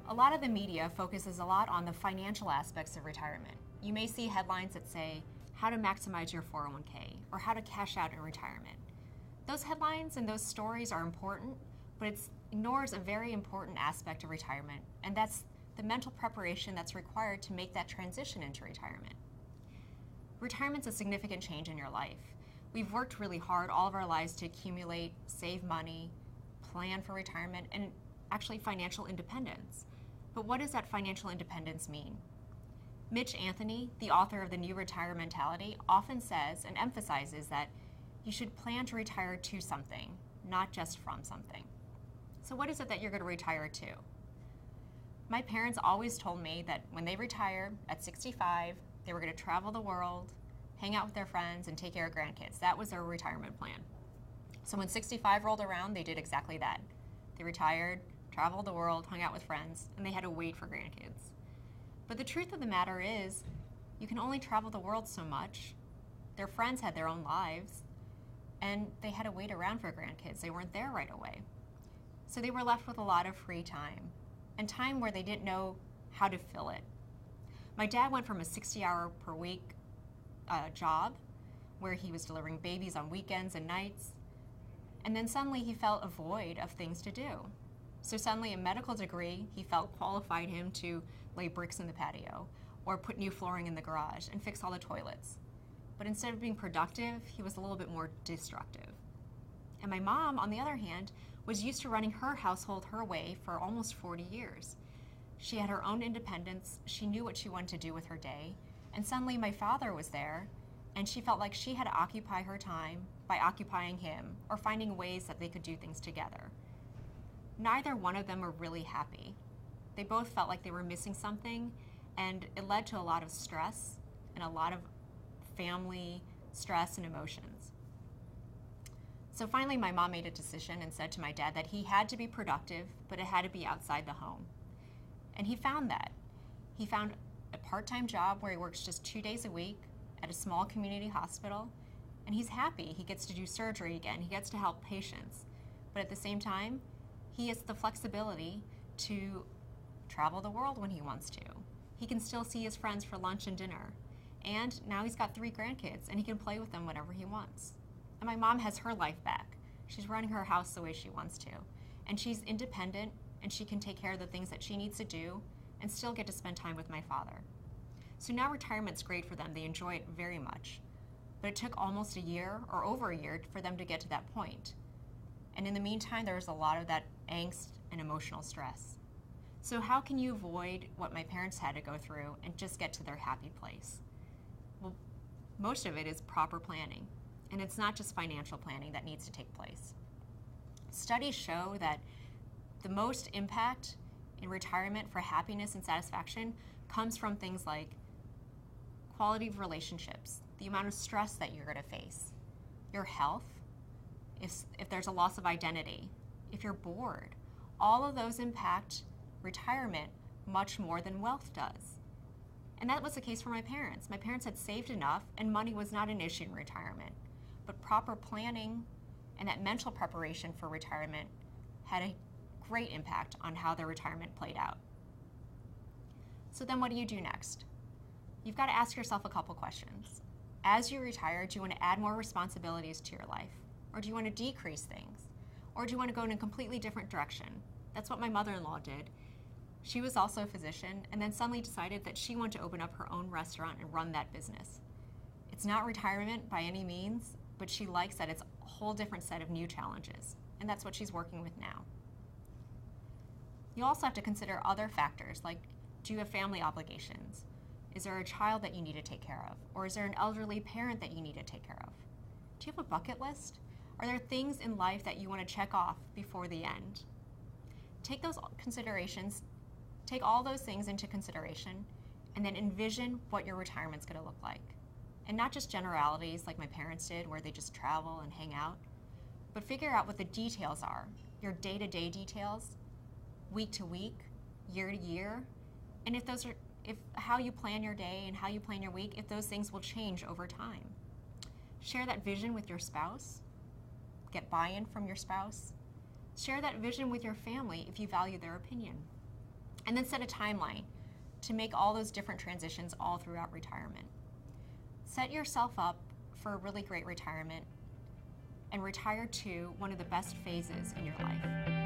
A lot of the media focuses a lot on the financial aspects of retirement. You may see headlines that say, how to maximize your 401k, or how to cash out in retirement. Those headlines and those stories are important, but it ignores a very important aspect of retirement, and that's the mental preparation that's required to make that transition into retirement. Retirement's a significant change in your life. We've worked really hard all of our lives to accumulate, save money, plan for retirement, and actually financial independence. But what does that financial independence mean? Mitch Anthony, the author of The New Retire Mentality, often says and emphasizes that you should plan to retire to something, not just from something. So what is it that you're going to retire to? My parents always told me that when they retire at 65, they were going to travel the world, hang out with their friends, and take care of grandkids. That was their retirement plan. So when 65 rolled around, they did exactly that. They retired, traveled the world, hung out with friends, and they had to wait for grandkids. But the truth of the matter is, you can only travel the world so much. Their friends had their own lives, and they had to wait around for grandkids. They weren't there right away. So they were left with a lot of free time, and time where they didn't know how to fill it. My dad went from a 60-hour per week job, where he was delivering babies on weekends and nights, and then suddenly he felt a void of things to do. So suddenly a medical degree he felt qualified him to lay bricks in the patio or put new flooring in the garage and fix all the toilets. But instead of being productive, he was a little bit more destructive. And my mom, on the other hand, was used to running her household her way for almost 40 years. She had her own independence, she knew what she wanted to do with her day, and suddenly my father was there, and she felt like she had to occupy her time by occupying him or finding ways that they could do things together. Neither one of them were really happy. They both felt like they were missing something, and it led to a lot of stress and a lot of family stress and emotions. So finally my mom made a decision and said to my dad that he had to be productive, but it had to be outside the home. And he found that. He found a part-time job where he works just 2 days a week at a small community hospital, and he's happy. He gets to do surgery again. He gets to help patients. But at the same time, he has the flexibility to travel the world when he wants to. He can still see his friends for lunch and dinner. And now he's got 3 grandkids, and he can play with them whenever he wants. And my mom has her life back. She's running her house the way she wants to. And she's independent, and she can take care of the things that she needs to do and still get to spend time with my father. So now retirement's great for them. They enjoy it very much. But it took almost a year or over a year for them to get to that point. And in the meantime, there was a lot of that angst and emotional stress. So how can you avoid what my parents had to go through and just get to their happy place? Well, most of it is proper planning. And it's not just financial planning that needs to take place. Studies show that the most impact in retirement for happiness and satisfaction comes from things like quality of relationships, the amount of stress that you're going to face, your health, if there's a loss of identity, if you're bored. All of those impact retirement much more than wealth does. And that was the case for my parents. My parents had saved enough and money was not an issue in retirement. But proper planning and that mental preparation for retirement had a great impact on how their retirement played out. So then what do you do next? You've got to ask yourself a couple questions. As you retire, do you want to add more responsibilities to your life? Or do you want to decrease things? Or do you want to go in a completely different direction? That's what my mother-in-law did. She was also a physician and then suddenly decided that she wanted to open up her own restaurant and run that business. It's not retirement by any means, but she likes that it's a whole different set of new challenges, and that's what she's working with now. You also have to consider other factors, like do you have family obligations? Is there a child that you need to take care of? Or is there an elderly parent that you need to take care of? Do you have a bucket list? Are there things in life that you want to check off before the end? Take those considerations, take all those things into consideration, and then envision what your retirement's going to look like. And not just generalities like my parents did, where they just travel and hang out, but figure out what the details are, your day-to-day details, week to week, year to year, and if how you plan your day and how you plan your week, if those things will change over time. Share that vision with your spouse, get buy-in from your spouse. Share that vision with your family if you value their opinion. And then set a timeline to make all those different transitions all throughout retirement. Set yourself up for a really great retirement and retire to one of the best phases in your life.